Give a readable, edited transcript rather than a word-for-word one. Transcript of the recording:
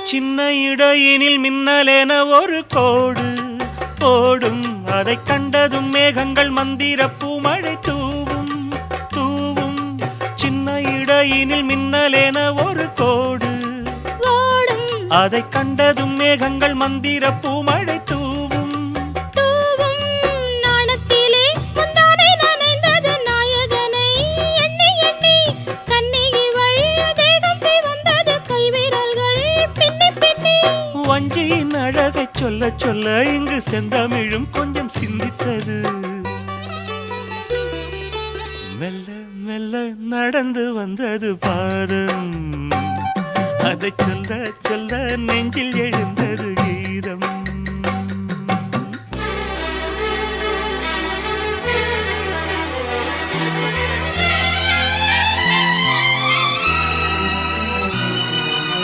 சின்ன இடையினில் மின்னலேன ஒரு கோடு ஓடும், அதை கண்டதும் மேகங்கள் மந்திர பூமழை தூவும் தூவும். சின்ன இடையினில் மின்னலேன ஒரு கோடு ஓடும், அதை கண்டதும் மேகங்கள் மந்திர பூமழை தூவும் தூவும். நாணத்திலே முந்தானை நனைந்தது நாயகனை எண்ணி எண்ணி, கன்னிகைவள் தேகம் சிவந்தது கைவிரல்கள் பின்னி பின்னி. வஞ்சியின் அழகை சொல்ல சொல்ல இங்கு செந்தமிழும் கொஞ்சம் சிந்தித்தது. மெல்ல மெல்ல நடந்து வந்தது பாதம், அதை சொல்ல சொல்ல நெஞ்சில் எழுந்தது